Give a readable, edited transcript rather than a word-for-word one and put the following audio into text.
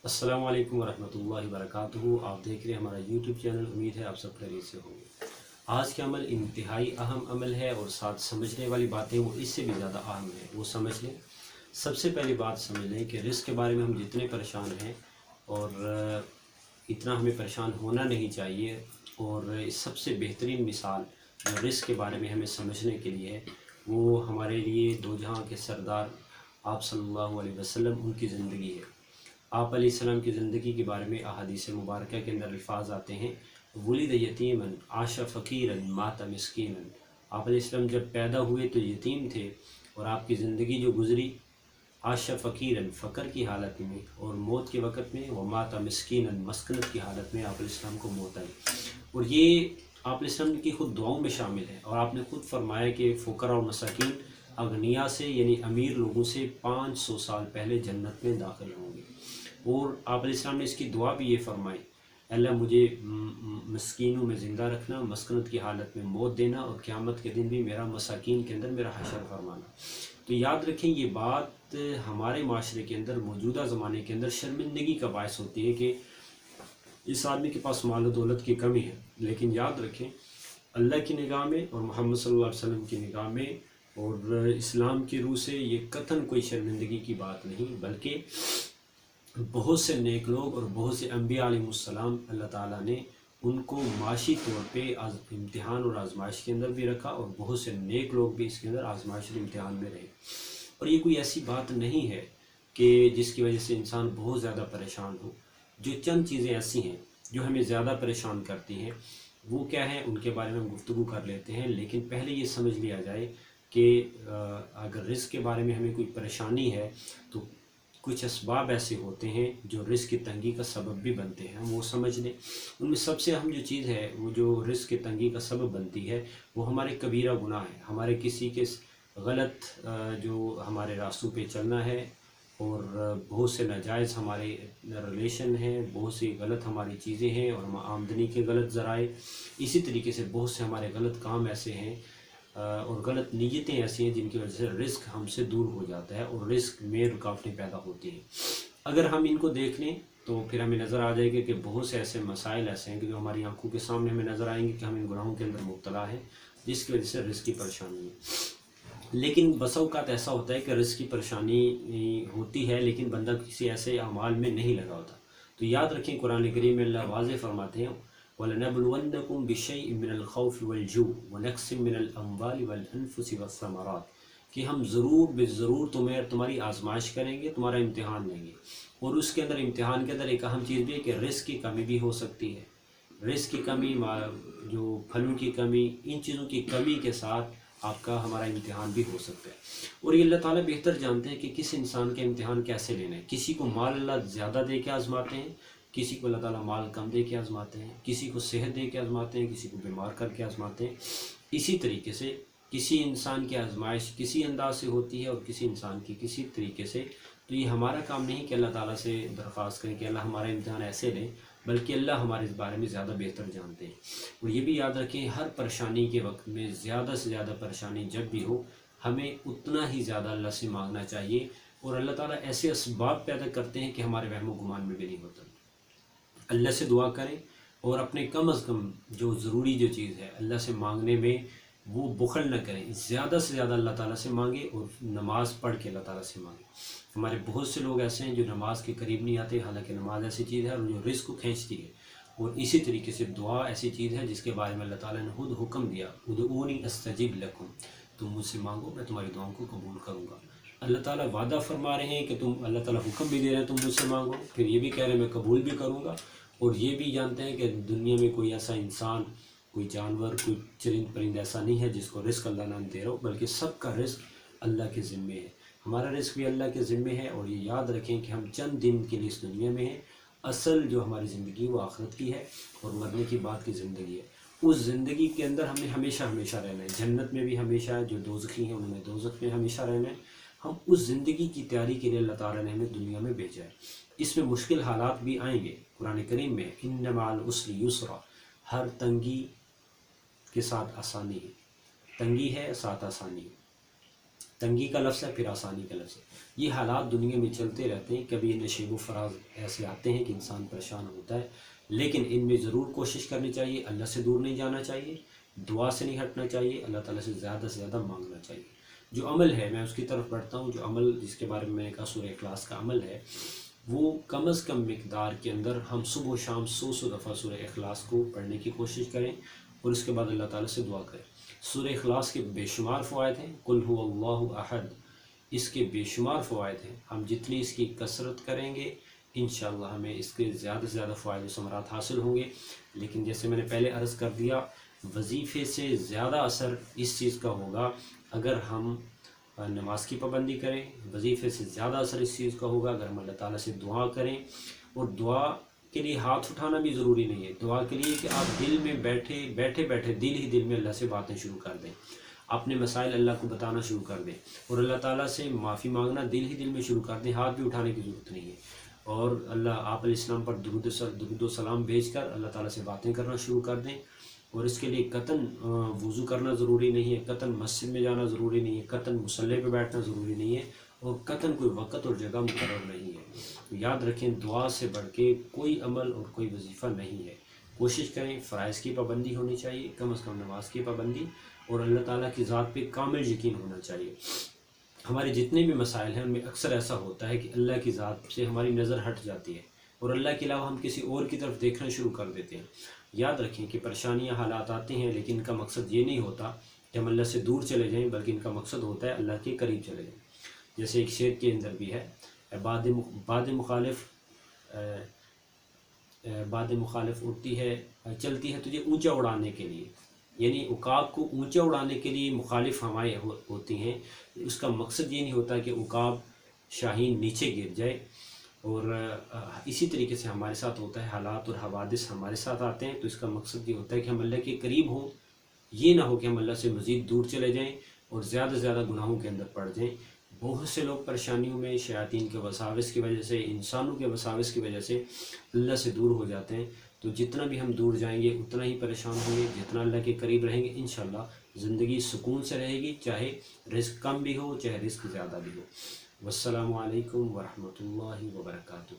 السلام علیکم ورحمۃ اللہ وبرکاتہ۔ آپ دیکھ رہے ہیں ہمارا یوٹیوب چینل، امید ہے آپ سب خیریت سے ہوں گے۔ آج کا عمل انتہائی اہم عمل ہے اور ساتھ سمجھنے والی باتیں وہ اس سے بھی زیادہ اہم ہیں، وہ سمجھ لیں۔ سب سے پہلی بات سمجھ لیں کہ رزق کے بارے میں ہم جتنے پریشان ہیں اور اتنا ہمیں پریشان ہونا نہیں چاہیے، اور سب سے بہترین مثال جو رزق کے بارے میں ہمیں سمجھنے کے لیے ہے وہ ہمارے لیے دو جہاں کے سردار آپ صلی اللہ علیہ وسلم ان کی زندگی ہے۔ آپ علیہ السلام کی زندگی کے بارے میں احادیث مبارکہ کے اندر الفاظ آتے ہیں، ولد یتیما عاش فقیرا مات مسکینا۔ آپ علیہ السلام جب پیدا ہوئے تو یتیم تھے، اور آپ کی زندگی جو گزری عاش فقیرا فقر کی حالت میں، اور موت کے وقت میں ومات مسکینا مسکنت کی حالت میں آپ علیہ السلام کو موت آئی۔ اور یہ آپ علیہ السلام کی خود دعاؤں میں شامل ہے، اور آپ نے خود فرمایا کہ فقراء اور مساکین اغنیا سے یعنی امیر لوگوں سے 500 سال پہلے جنت میں داخل ہوں گے۔ اور آپ علیہ السلام نے اس کی دعا بھی یہ فرمائی، اللہ مجھے مسکینوں میں زندہ رکھنا، مسکنت کی حالت میں موت دینا، اور قیامت کے دن بھی میرا مساکین کے اندر میرا حشر فرمانا۔ تو یاد رکھیں یہ بات ہمارے معاشرے کے اندر موجودہ زمانے کے اندر شرمندگی کا باعث ہوتی ہے کہ اس آدمی کے پاس مال و دولت کی کمی ہے، لیکن یاد رکھیں اللہ کی نگاہ میں اور محمد صلی اللہ علیہ وسلم کی نگاہ میں اور اسلام کی روح سے یہ قطعاً کوئی شرمندگی کی بات نہیں، بلکہ بہت سے نیک لوگ اور بہت سے انبیاء علیہ السلام اللہ تعالیٰ نے ان کو معاشی طور پہ امتحان اور آزمائش کے اندر بھی رکھا، اور بہت سے نیک لوگ بھی اس کے اندر آزمائش اور امتحان میں رہے۔ اور یہ کوئی ایسی بات نہیں ہے کہ جس کی وجہ سے انسان بہت زیادہ پریشان ہو۔ جو چند چیزیں ایسی ہیں جو ہمیں زیادہ پریشان کرتی ہیں وہ کیا ہیں، ان کے بارے میں ہم گفتگو کر لیتے ہیں، لیکن پہلے یہ سمجھ لیا جائے کہ اگر رزق کے بارے میں ہمیں کوئی پریشانی ہے تو کچھ اسباب ایسے ہوتے ہیں جو رزق کی تنگی کا سبب بھی بنتے ہیں، ہم وہ سمجھ لیں۔ ان میں سب سے اہم جو چیز ہے وہ جو رزق کی تنگی کا سبب بنتی ہے وہ ہمارے کبیرہ گناہ ہے، ہمارے کسی کے غلط جو ہمارے راستوں پہ چلنا ہے، اور بہت سے ناجائز ہمارے ریلیشن ہیں، بہت سی غلط ہماری چیزیں ہیں، اور ہم آمدنی کے غلط ذرائع، اسی طریقے سے بہت سے ہمارے غلط کام ایسے ہیں اور غلط نیتیں ایسی ہیں جن کی وجہ سے رزق ہم سے دور ہو جاتا ہے اور رزق میں رکاوٹیں پیدا ہوتی ہیں۔ اگر ہم ان کو دیکھ لیں تو پھر ہمیں نظر آ جائے گا کہ بہت سے ایسے مسائل ایسے ہیں کہ جو ہماری آنکھوں کے سامنے ہمیں نظر آئیں گے کہ ہم ان گناہوں کے اندر مبتلا ہیں، جس کی وجہ سے رزق کی پریشانی ہے۔ لیکن بسا اوقات ایسا ہوتا ہے کہ رزق کی پریشانی ہوتی ہے لیکن بندہ کسی ایسے اعمال میں نہیں لگا ہوتا۔ تو یاد رکھیں قرآن کریم میں اللہ واضح فرماتے ہیں وَلَنَبْلُوَنَّكُمْ بِشَيْءٍ مِّنَ الْخَوْفِ وَالْجُوعِ وَنَقْصٍ مِّنَ الْأَمْوَالِ وَالْأَنفُسِ وَالثَّمَرَاتِ، کہ ہم ضرور تمہاری آزمائش کریں گے، تمہارا امتحان لیں گے، اور اس کے اندر امتحان کے اندر ایک اہم چیز بھی ہے کہ رزق کی کمی بھی ہو سکتی ہے۔ رزق کی کمی، جو پھلوں کی کمی، ان چیزوں کی کمی کے ساتھ آپ کا ہمارا امتحان بھی ہو سکتا ہے۔ اور یہ اللہ تعالیٰ بہتر جانتے ہیں کہ کس انسان کے امتحان کیسے لینا ہے۔ کسی کو مال اللہ زیادہ دے کے آزماتے ہیں، کسی کو اللہ تعالیٰ مال کم دے کے آزماتے ہیں، کسی کو صحت دے کے آزماتے ہیں، کسی کو بیمار کر کے آزماتے ہیں۔ اسی طریقے سے کسی انسان کی آزمائش کسی انداز سے ہوتی ہے اور کسی انسان کی کسی طریقے سے۔ تو یہ ہمارا کام نہیں کہ اللہ تعالیٰ سے درخواست کریں کہ اللہ ہمارا امتحان ایسے لیں، بلکہ اللہ ہمارے اس بارے میں زیادہ بہتر جانتے ہیں۔ اور یہ بھی یاد رکھیں ہر پریشانی کے وقت میں زیادہ سے زیادہ پریشانی جب بھی ہو ہمیں اتنا ہی زیادہ اللہ سے مانگنا چاہیے، اور اللہ تعالیٰ ایسے اسباب پیدا کرتے ہیں کہ ہمارے وہم و گمان میں بھی نہیں ہوتا۔ اللہ سے دعا کریں، اور اپنے کم از کم جو ضروری جو چیز ہے اللہ سے مانگنے میں وہ بخل نہ کریں، زیادہ سے زیادہ اللہ تعالیٰ سے مانگیں، اور نماز پڑھ کے اللہ تعالیٰ سے مانگیں۔ ہمارے بہت سے لوگ ایسے ہیں جو نماز کے قریب نہیں آتے، حالانکہ نماز ایسی چیز ہے اور جو رزق کو کھینچتی ہے، اور اسی طریقے سے دعا ایسی چیز ہے جس کے بارے میں اللہ تعالیٰ نے خود حکم دیا ادعونی استجب لکم، تم مجھ سے مانگو میں تمہاری دعاؤں کو قبول کروں گا۔ اللہ تعالیٰ وعدہ فرما رہے ہیں کہ اللہ تعالیٰ حکم بھی دے رہے ہیں تم مجھ سے مانگو، پھر یہ بھی کہہ رہے ہیں میں قبول بھی کروں گا۔ اور یہ بھی جانتے ہیں کہ دنیا میں کوئی ایسا انسان، کوئی جانور، کوئی چرند پرند ایسا نہیں ہے جس کو رزق اللہ نہ دے رہا ہو، بلکہ سب کا رزق اللہ کے ذمے ہے۔ ہمارا رزق بھی اللہ کے ذمے ہے، اور یہ یاد رکھیں کہ ہم چند دن کے لیے اس دنیا میں ہیں، اصل جو ہماری زندگی وہ آخرت کی ہے، اور مرنے کی بعد کی زندگی ہے۔ اس زندگی کے اندر ہمیں ہمیشہ رہنا ہے، جنت میں بھی ہمیشہ ہے، جو دوزخی ہیں انہوں نے دوزخ میں ہمیشہ رہنا ہے۔ ہم اس زندگی کی تیاری کے لیے اللہ تعالیٰ نے ہمیں دنیا میں بھیجا ہے۔ اس میں مشکل حالات بھی آئیں گے، قرآن کریم میں ان مع العسر یسرا، ہر تنگی کے ساتھ آسانی ہے، تنگی ہے ساتھ آسانی ہے۔ تنگی کا لفظ ہے، پھر آسانی کا لفظ ہے۔ یہ حالات دنیا میں چلتے رہتے ہیں، کبھی نشیب و فراز ایسے آتے ہیں کہ انسان پریشان ہوتا ہے، لیکن ان میں ضرور کوشش کرنی چاہیے، اللہ سے دور نہیں جانا چاہیے، دعا سے نہیں ہٹنا چاہیے، اللہ تعالیٰ سے زیادہ مانگنا چاہیے۔ جو عمل ہے میں اس کی طرف بڑھتا ہوں، جو عمل جس کے بارے میں میں نے کہا سورہ اخلاص کا عمل ہے، وہ کم از کم مقدار کے اندر ہم صبح و شام 100 دفعہ سورہ اخلاص کو پڑھنے کی کوشش کریں اور اس کے بعد اللہ تعالیٰ سے دعا کریں۔ سورہ اخلاص کے بے شمار فوائد ہیں، قل هو اللہ احد، اس کے بے شمار فوائد ہیں۔ ہم جتنی اس کی کثرت کریں گے انشاءاللہ ہمیں اس کے زیادہ سے زیادہ فوائد و ثمرات حاصل ہوں گے۔ لیکن جیسے میں نے پہلے عرض کر دیا، وظیفے سے زیادہ اثر اس چیز کا ہوگا اگر ہم نماز کی پابندی کریں، وظیفے سے زیادہ اثر اس چیز کا ہوگا اگر ہم اللہ تعالیٰ سے دعا کریں۔ اور دعا کے لیے ہاتھ اٹھانا بھی ضروری نہیں ہے، دعا کے لیے کہ آپ دل میں بیٹھے دل میں اللہ سے باتیں شروع کر دیں، اپنے مسائل اللہ کو بتانا شروع کر دیں اور اللہ تعالیٰ سے معافی مانگنا دل میں شروع کر دیں، ہاتھ بھی اٹھانے کی ضرورت نہیں ہے۔ اور آپ علیہ السلام پر درود و سلام بھیج کر اللہ تعالیٰ سے باتیں کرنا شروع کر دیں۔ اور اس کے لیے قطعاً وضو کرنا ضروری نہیں ہے، قطعاً مسجد میں جانا ضروری نہیں ہے، قطعاً مصلی پہ بیٹھنا ضروری نہیں ہے، اور قطعاً کوئی وقت اور جگہ مقرر نہیں ہے۔ یاد رکھیں، دعا سے بڑھ کے کوئی عمل اور کوئی وظیفہ نہیں ہے۔ کوشش کریں، فرائض کی پابندی ہونی چاہیے، کم از کم نماز کی پابندی، اور اللہ تعالیٰ کی ذات پہ کامل یقین ہونا چاہیے۔ ہمارے جتنے بھی مسائل ہیں ان میں اکثر ایسا ہوتا ہے کہ اللہ کی ذات سے ہماری نظر ہٹ جاتی ہے اور اللہ کے علاوہ ہم کسی اور کی طرف دیکھنا شروع کر دیتے ہیں۔ یاد رکھیں کہ پریشانیاں حالات آتے ہیں، لیکن ان کا مقصد یہ نہیں ہوتا کہ ہم اللہ سے دور چلے جائیں، بلکہ ان کا مقصد ہوتا ہے اللہ کے قریب چلے جائیں۔ جیسے ایک شعر کے اندر بھی ہے، باد مخالف اڑتی ہے چلتی ہے تجھے اونچا اڑانے کے لیے، یعنی عقاب کو اونچا اڑانے کے لیے مخالف ہوائیں ہوتی ہیں۔ اس کا مقصد یہ نہیں ہوتا کہ عقاب شاہین نیچے گر جائے۔ اور اسی طریقے سے ہمارے ساتھ ہوتا ہے، حالات اور حوادث ہمارے ساتھ آتے ہیں تو اس کا مقصد یہ ہوتا ہے کہ ہم اللہ کے قریب ہوں، یہ نہ ہو کہ ہم اللہ سے مزید دور چلے جائیں اور زیادہ سے زیادہ گناہوں کے اندر پڑ جائیں۔ بہت سے لوگ پریشانیوں میں شیاطین کے وساوس کی وجہ سے، انسانوں کے وساوس کی وجہ سے اللہ سے دور ہو جاتے ہیں۔ تو جتنا بھی ہم دور جائیں گے اتنا ہی پریشان ہوں گے، جتنا اللہ کے قریب رہیں گے انشاءاللہ زندگی سکون سے رہے گی، چاہے رزق کم بھی ہو چاہے رزق زیادہ بھی ہو۔ والسلام علیکم ورحمۃ اللہ وبرکاتہ۔